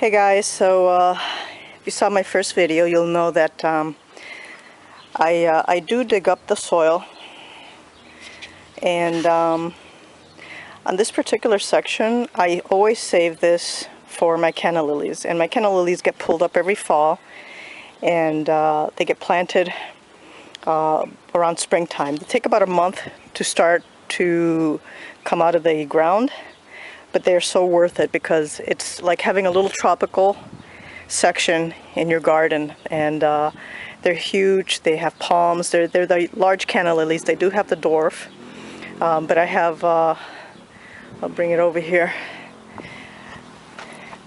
Hey guys, so if you saw my first video, you'll know that I do dig up the soil, and on this particular section I always save this for my canna lilies, and my canna lilies get pulled up every fall, and they get planted around springtime. They take about a month to start to come out of the ground, but they're so worth it because it's like having a little tropical section in your garden. And they're huge. They have palms. They're the large canna lilies. They do have the dwarf, but I have I'll bring it over here.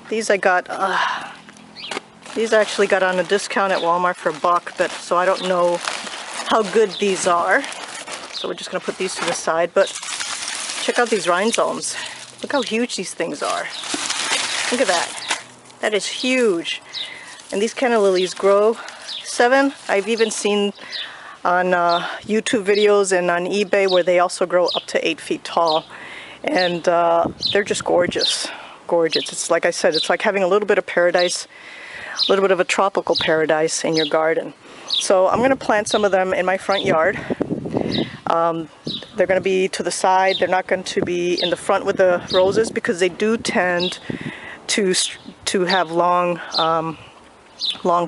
These I got these I actually got on a discount at Walmart for $1, but so I don't know how good these are, so we're just gonna put these to the side. But check out these rhizomes. Look how huge these things are. Look at that. That is huge. And these canna lilies grow 7. I've even seen on YouTube videos and on eBay where they also grow up to 8 feet tall. And they're just gorgeous. Gorgeous. It's like I said, it's like having a little bit of paradise, a little bit of a tropical paradise in your garden. So I'm going to plant some of them in my front yard. They're going to be to the side. They're not going to be in the front with the roses because they do tend to have long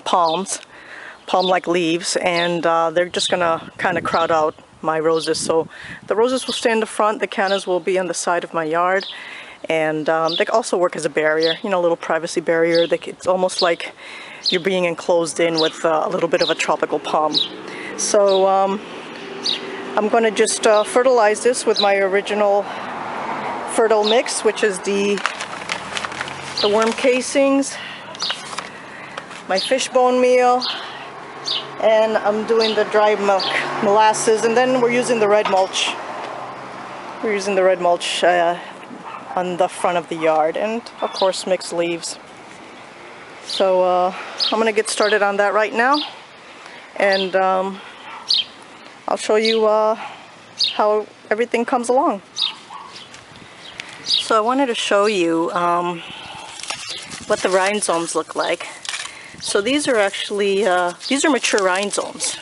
palms, palm-like leaves, and they're just going to kind of crowd out my roses. So the roses will stay in the front. The cannas will be on the side of my yard, and they also work as a barrier, you know, a little privacy barrier. It's almost like you're being enclosed in with a little bit of a tropical palm. So I'm going to just fertilize this with my original fertile mix, which is the worm casings, my fish bone meal, and I'm doing the dry milk molasses, and then we're using the red mulch. We're using the red mulch on the front of the yard, and of course mixed leaves. So I'm going to get started on that right now, and I'll show you how everything comes along. So I wanted to show you what the rhizomes look like. So these are actually these are mature rhizomes.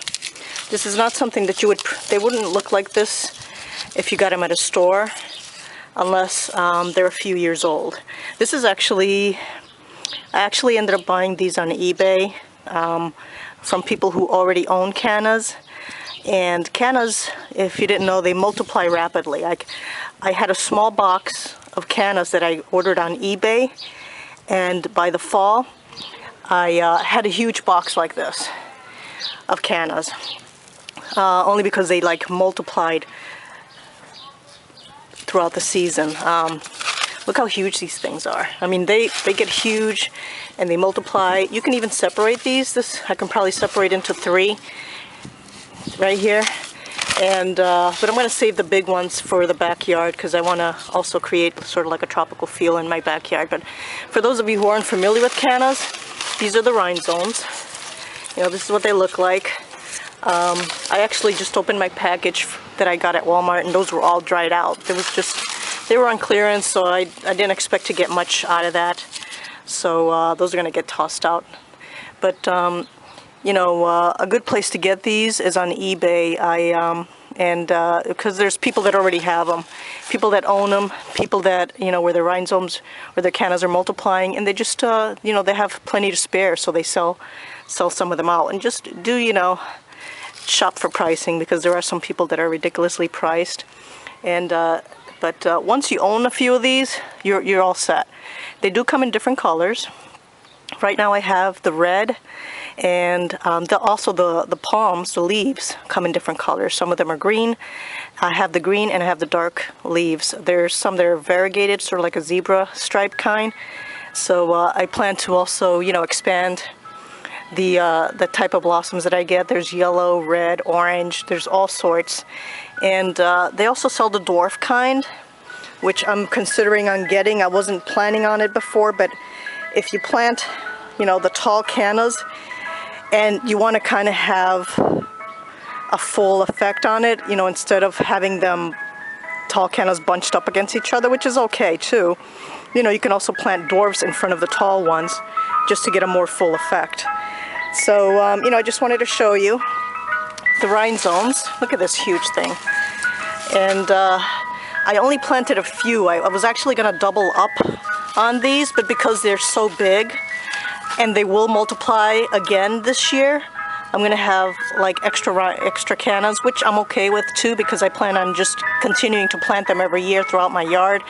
This is not something that they wouldn't look like this if you got them at a store, unless they're a few years old. This is actually, I actually ended up buying these on eBay from people who already own cannas. And cannas, if you didn't know, they multiply rapidly. I had a small box of cannas that I ordered on eBay, and by the fall I had a huge box like this of cannas, only because they like multiplied throughout the season. Look how huge these things are. I mean, they get huge and they multiply. You can even separate these. I can probably separate into 3 right here, and but I'm going to save the big ones for the backyard because I want to also create sort of like a tropical feel in my backyard. But for those of you who aren't familiar with cannas, these are the rhizomes. You know, this is what they look like. I actually just opened my package that I got at Walmart, and those were all dried out. They were on clearance, so I didn't expect to get much out of that. So those are going to get tossed out. But you know, a good place to get these is on eBay. Because there's people that already have them, people that own them, people that, you know, where their rhizomes, where their cannas are multiplying, and they just, you know, they have plenty to spare, so they sell some of them out. And just do, you know, shop for pricing, because there are some people that are ridiculously priced. And but once you own a few of these, you're all set. They do come in different colors. Right now I have the red, and also the palms, the leaves, come in different colors. Some of them are green. I have the green and I have the dark leaves. There's some that are variegated, sort of like a zebra stripe kind. So I plan to also, you know, expand the type of blossoms that I get. There's yellow, red, orange, there's all sorts. And they also sell the dwarf kind, which I'm considering on getting. I wasn't planning on it before, but if you plant, you know, the tall cannas and you want to kind of have a full effect on it, you know, instead of having them tall cannas bunched up against each other, which is okay too, you know, you can also plant dwarfs in front of the tall ones just to get a more full effect. So, you know, I just wanted to show you the rhizomes. Look at this huge thing. And I only planted a few. I was actually going to double up on these, but because they're so big and they will multiply again this year, I'm going to have like extra cannas, which I'm okay with too, because I plan on just continuing to plant them every year throughout my yard,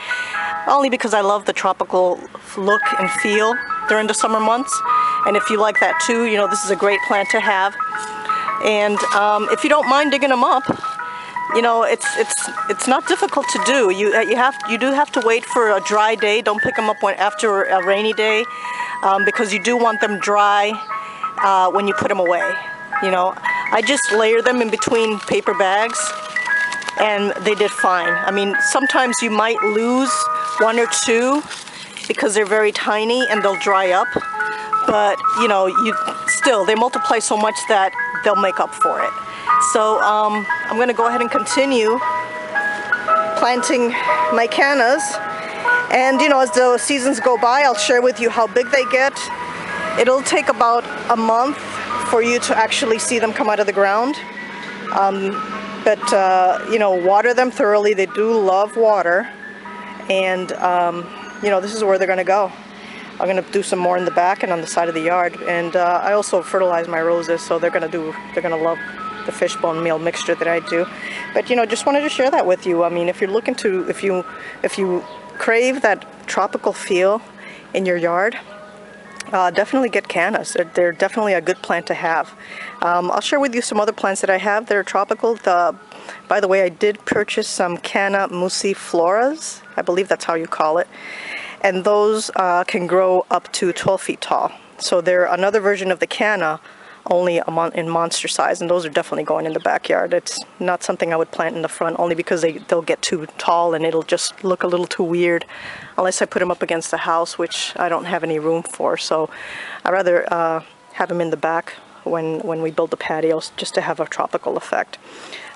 only because I love the tropical look and feel during the summer months. And if you like that too, you know, this is a great plant to have. And if you don't mind digging them up, you know, it's not difficult to do. You do have to wait for a dry day. Don't pick them up after a rainy day, because you do want them dry when you put them away. You know, I just layer them in between paper bags, and they did fine. I mean, sometimes you might lose one or two because they're very tiny and they'll dry up, but you know, they multiply so much that they'll make up for it. So I'm going to go ahead and continue planting my cannas, and you know, as the seasons go by, I'll share with you how big they get. It'll take about a month for you to actually see them come out of the ground, but you know, water them thoroughly. They do love water, and you know, this is where they're going to go. I'm going to do some more in the back and on the side of the yard, and I also fertilize my roses, so they're going to love the fishbone meal mixture that I do. But you know, just wanted to share that with you. I mean, if you're looking to, if you crave that tropical feel in your yard, definitely get cannas. They're definitely a good plant to have. I'll share with you some other plants that I have that are tropical. By the way, I did purchase some Canna musifloras. I believe that's how you call it. And those can grow up to 12 feet tall. So they're another version of the canna, only in monster size, and those are definitely going in the backyard. It's not something I would plant in the front, only because they'll get too tall and it'll just look a little too weird unless I put them up against the house, which I don't have any room for. So I'd rather have them in the back when we build the patios, just to have a tropical effect.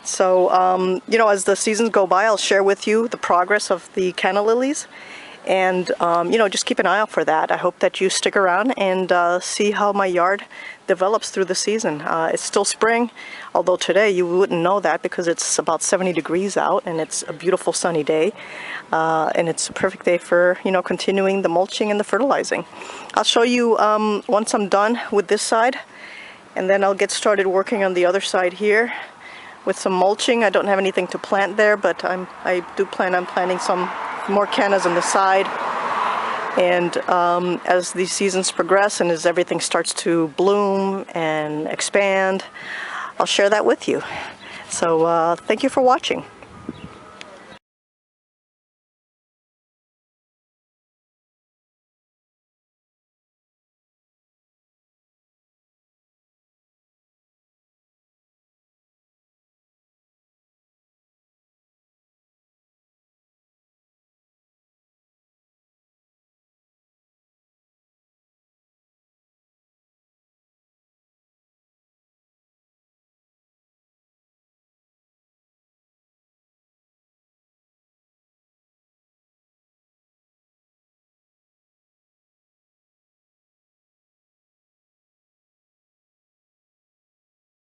So you know, as the seasons go by, I'll share with you the progress of the Canna Lilies. And you know, just keep an eye out for that. I hope that you stick around and see how my yard develops through the season. It's still spring, although today you wouldn't know that because it's about 70 degrees out and it's a beautiful sunny day, and it's a perfect day for, you know, continuing the mulching and the fertilizing. I'll show you once I'm done with this side, and then I'll get started working on the other side here with some mulching. I don't have anything to plant there, but I do plan on planting some more cannas on the side. And as these seasons progress and as everything starts to bloom and expand, I'll share that with you. So thank you for watching.